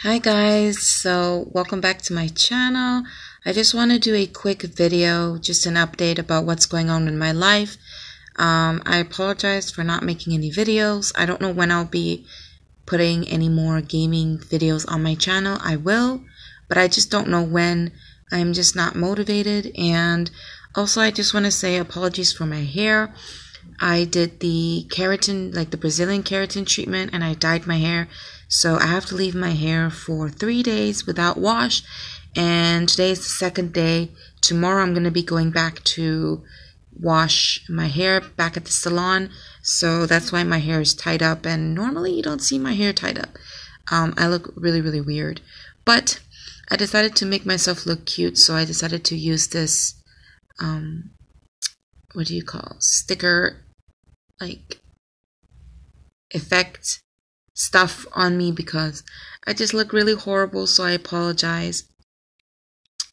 Hi guys, so welcome back to my channel. I just want to do a quick video, just an update about what's going on in my life. I apologize for not making any videos. I don't know when I'll be putting any more gaming videos on my channel. I will, but I just don't know when. I'm just not motivated. And also I just want to say apologies for my hair. I did the keratin, like the Brazilian keratin treatment, and I dyed my hair. So I have to leave my hair for 3 days without wash. And today is the second day. Tomorrow I'm going to be going back to wash my hair back at the salon. So that's why my hair is tied up. And normally you don't see my hair tied up. I look really, really weird. But I decided to make myself look cute. So I decided to use this, what do you call, sticker, like, effect stuff on me because I just look really horrible, so I apologize.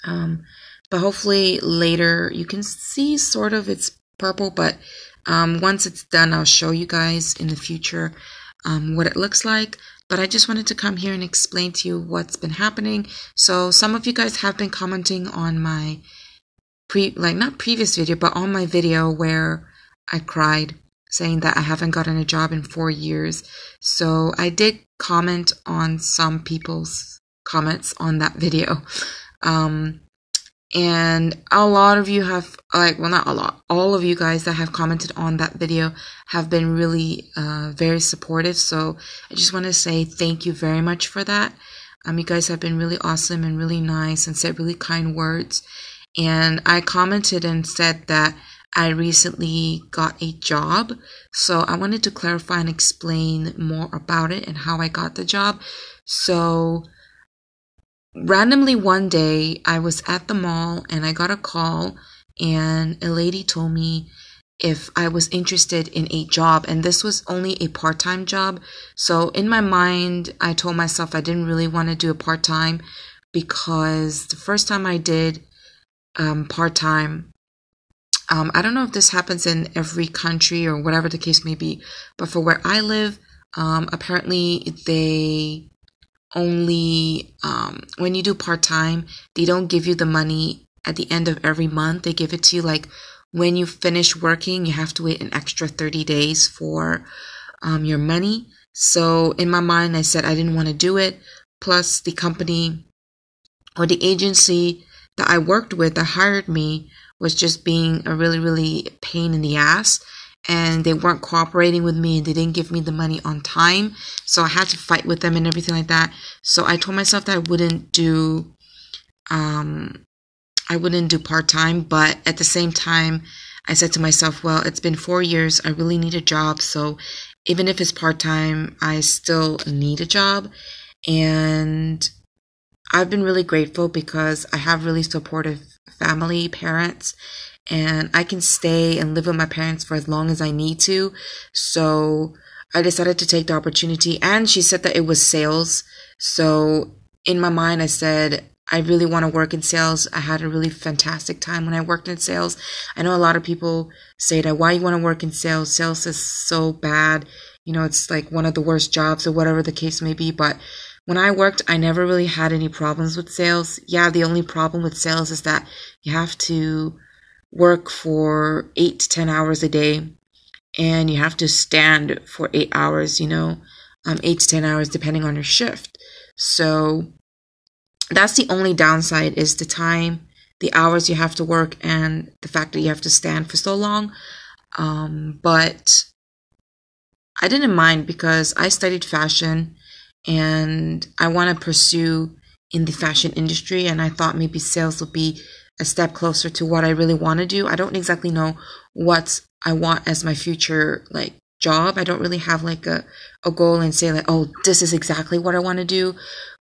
But hopefully later you can see sort of it's purple, but once it's done I'll show you guys in the future what it looks like. But I just wanted to come here and explain to you what's been happening. So some of you guys have been commenting on my not previous video, but on my video where I cried, saying that I haven't gotten a job in 4 years. So I did comment on some people's comments on that video. And a lot of you have, well, not a lot, all of you guys that have commented on that video have been really very supportive. So I just want to say thank you very much for that. You guys have been really awesome and really nice and said really kind words. And I commented and said that I recently got a job, so I wanted to clarify and explain more about it and how I got the job. So randomly one day I was at the mall and I got a call, and a lady told me if I was interested in a job, and this was only a part-time job. So in my mind I told myself I didn't really want to do a part-time, because the first time I did part-time, I don't know if this happens in every country or whatever the case may be, but for where I live, apparently they only, when you do part-time, they don't give you the money at the end of every month. They give it to you like when you finish working, you have to wait an extra 30 days for your money. So in my mind, I said I didn't want to do it. Plus the company or the agency that I worked with that hired me was just being a really, really pain in the ass, and they weren't cooperating with me, and they didn't give me the money on time, so I had to fight with them and everything like that. So I told myself that I wouldn't do part-time, but at the same time I said to myself, well, it's been 4 years, I really need a job, so even if it's part-time, I still need a job. And I've been really grateful because I have really supportive family, parents, and I can stay and live with my parents for as long as I need to. So I decided to take the opportunity, and she said that it was sales. So in my mind, I said, I really want to work in sales. I had a really fantastic time when I worked in sales. I know a lot of people say that, why you want to work in sales? Sales is so bad. You know, it's like one of the worst jobs or whatever the case may be. But when I worked, I never really had any problems with sales. Yeah, the only problem with sales is that you have to work for 8 to 10 hours a day, and you have to stand for 8 hours, 8 to 10 hours depending on your shift. So that's the only downside, is the time, the hours you have to work, and the fact that you have to stand for so long. But I didn't mind because I studied fashion and I want to pursue in the fashion industry, and I thought maybe sales would be a step closer to what I really want to do. I don't exactly know what I want as my future job. I don't really have like a goal and say like, oh, this is exactly what I want to do,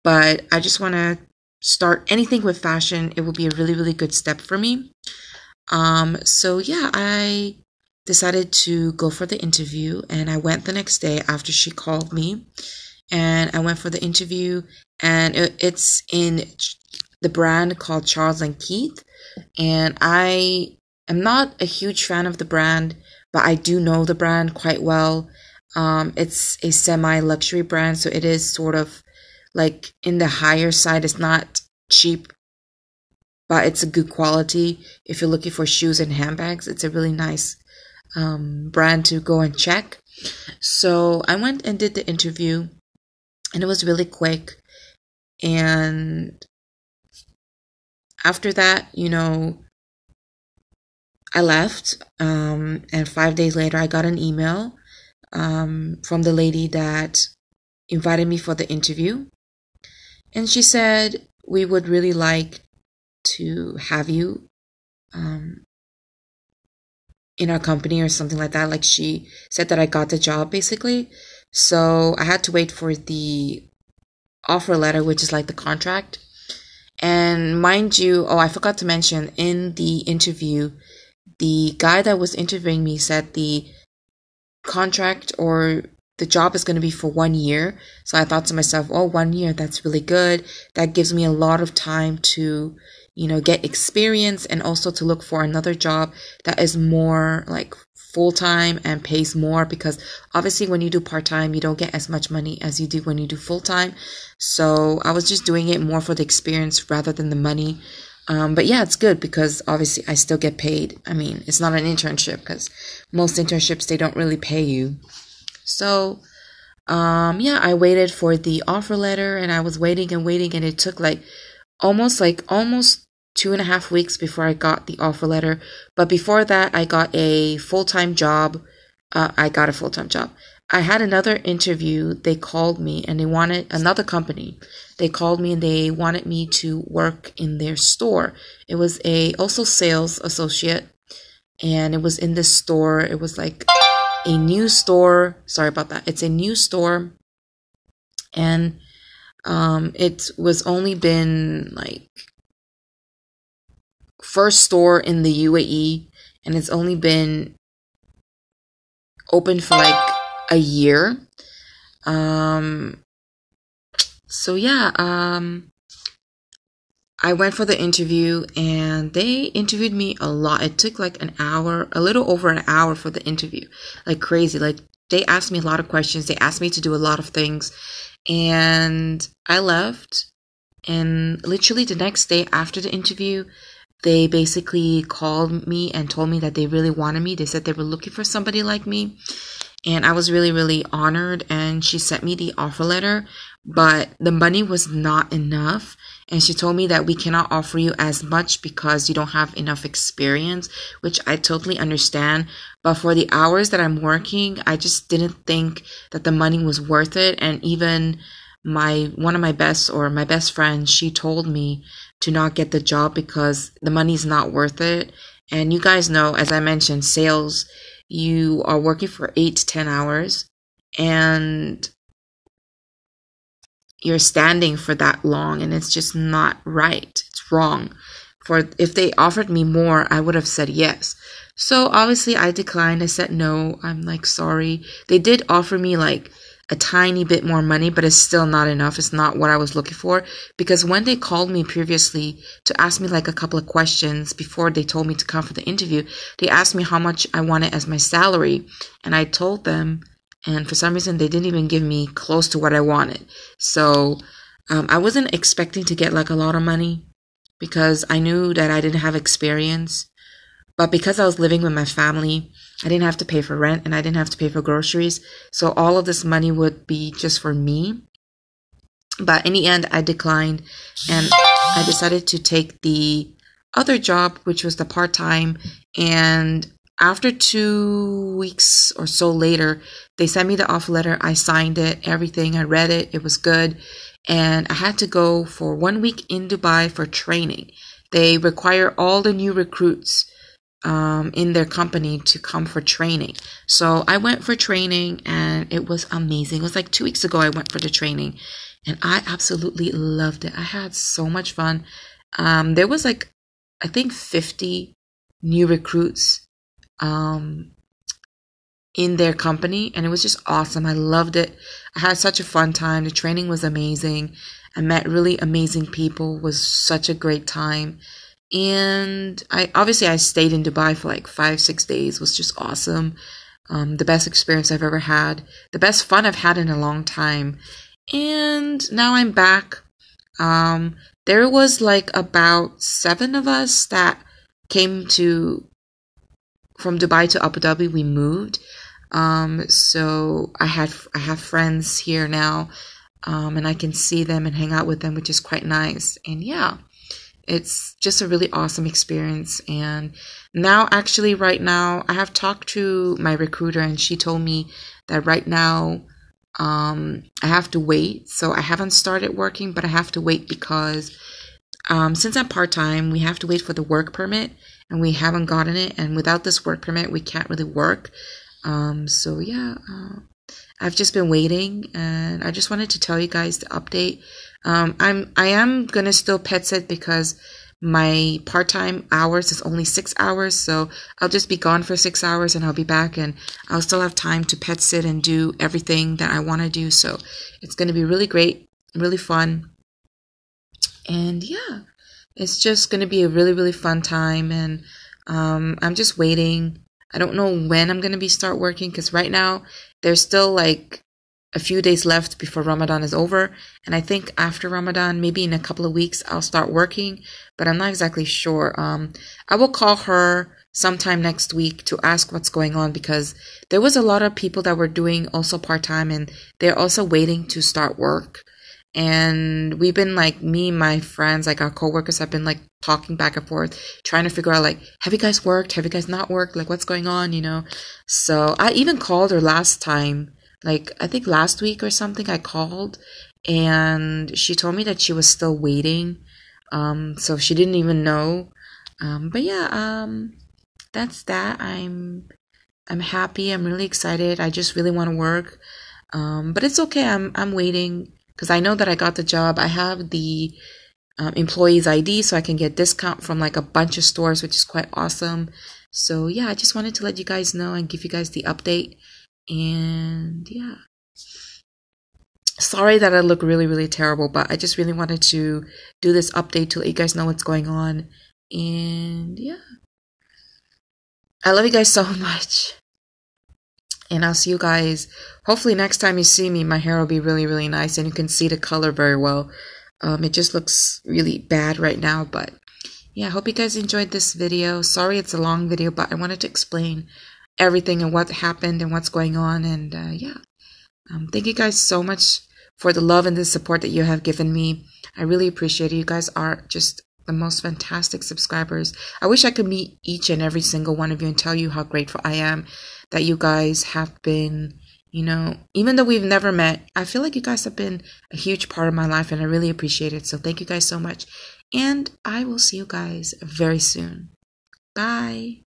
but I just want to start anything with fashion. It will be a really, really good step for me. So yeah, I decided to go for the interview, and I went the next day after she called me. And I went for the interview, and it's in the brand called Charles & Keith. And I am not a huge fan of the brand, but I do know the brand quite well. It's a semi-luxury brand, so it is sort of like in the higher side. It's not cheap, but it's a good quality. If you're looking for shoes and handbags, it's a really nice brand to go and check. So I went and did the interview, and it was really quick. And after that, I left. And 5 days later, I got an email from the lady that invited me for the interview. And she said, we would really like to have you in our company or something like that. Like, she said that I got the job basically. So I had to wait for the offer letter, which is like the contract. And mind you, I forgot to mention in the interview, the guy that was interviewing me said the contract or the job is going to be for 1 year. So I thought to myself, 1 year, that's really good. That gives me a lot of time to, get experience, and also to look for another job that is more like full-time and pays more, because obviously when you do part-time, you don't get as much money as you do when you do full-time. So I was just doing it more for the experience rather than the money. But yeah, it's good because obviously I still get paid. I mean, it's not an internship, because most internships, they don't really pay you. So, yeah, I waited for the offer letter, and I was waiting and waiting, and it took almost 2.5 weeks before I got the offer letter. But before that, I got a full-time job. I had another interview. They called me, and they wanted another company. They called me and they wanted me to work in their store. It was also sales associate, and it was in this store. It was like a new store. Sorry about that. It's a new store, and it was only been first store in the UAE, and it's only been open for a year. So yeah, I went for the interview, and they interviewed me a lot. It took an hour, a little over an hour for the interview. Like crazy. They asked me a lot of questions. They asked me to do a lot of things, and I left. And literally the next day after the interview, they basically called me and told me that they really wanted me. They said they were looking for somebody like me. And I was really, really honored. And she sent me the offer letter, but the money was not enough. And she told me that we cannot offer you as much because you don't have enough experience, which I totally understand. But for the hours that I'm working, I just didn't think that the money was worth it. And even one of my best friends, she told me to not get the job because the money's not worth it. And you guys know, as I mentioned, sales, you are working for 8 to 10 hours, and you're standing for that long, and it's just not right. It's wrong. If they offered me more, I would have said yes. So obviously I declined. I said no. I'm sorry. They did offer me a tiny bit more money, but it's still not enough. It's not what I was looking for, because when they called me previously to ask me a couple of questions before they told me to come for the interview, they asked me how much I wanted as my salary, and I told them, and for some reason they didn't even give me close to what I wanted. So I wasn't expecting to get a lot of money, because I knew that I didn't have experience. But because I was living with my family, I didn't have to pay for rent, and I didn't have to pay for groceries. So all of this money would be just for me. But in the end, I declined, and I decided to take the other job, which was the part-time. And after 2 weeks or so later, they sent me the offer letter. I signed it, everything. I read it. It was good. And I had to go for 1 week in Dubai for training. They require all the new recruits in their company to come for training. So I went for training, and it was amazing. It was 2 weeks ago I went for the training, and I absolutely loved it. I had so much fun. There was I think 50 new recruits in their company, and it was just awesome. I loved it. I had such a fun time. The training was amazing. I met really amazing people. It was such a great time. And I stayed in Dubai for 5-6 days. It was just awesome. The best experience I've ever had. The best fun I've had in a long time. And now I'm back. There was like about 7 of us that came from Dubai to Abu Dhabi. We moved. So I have friends here now, and I can see them and hang out with them, which is quite nice. And yeah, it's just a really awesome experience. And now, actually, right now, I have talked to my recruiter, and she told me that right now, I have to wait. So I haven't started working, but I have to wait because since I'm part-time, we have to wait for the work permit, and we haven't gotten it. And without this work permit, we can't really work. So yeah, I've just been waiting, and I just wanted to tell you guys the update. I am gonna still pet sit because my part-time hours is only 6 hours, so I'll just be gone for 6 hours and I'll be back, and I'll still have time to pet sit and do everything that I want to do. So it's gonna be really great, really fun, and yeah, it's just gonna be a really, really fun time. And I'm just waiting. I don't know when I'm going to start working, because right now there's still like a few days left before Ramadan is over. And I think after Ramadan, maybe in a couple of weeks, I'll start working, but I'm not exactly sure. I will call her sometime next week to ask what's going on, because there was a lot of people that were doing also part-time, and they're also waiting to start work. And we've been like, me and my friends, like our coworkers, have been like talking back and forth, trying to figure out like, have you guys worked? Have you guys not worked? Like, what's going on, you know? So I even called her last time, like I think last week or something. I called, and she told me that she was still waiting. So she didn't even know. But yeah, that's that. I'm happy. I'm really excited. I just really want to work. But it's okay. I'm waiting, because I know that I got the job. I have the employee's ID, so I can get discount from like a bunch of stores, which is quite awesome. So yeah, I just wanted to let you guys know and give you guys the update. And yeah, sorry that I look really, really terrible, but I just really wanted to do this update to let you guys know what's going on. And yeah, I love you guys so much. And I'll see you guys. Hopefully next time you see me, my hair will be really, really nice, and you can see the color very well. It just looks really bad right now, but yeah, I hope you guys enjoyed this video. Sorry it's a long video, but I wanted to explain everything and what happened and what's going on. And yeah, thank you guys so much for the love and the support that you have given me. I really appreciate it. You guys are just the most fantastic subscribers. I wish I could meet each and every single one of you and tell you how grateful I am that you guys have been, you know, even though we've never met, I feel like you guys have been a huge part of my life, and I really appreciate it. So thank you guys so much. And I will see you guys very soon. Bye.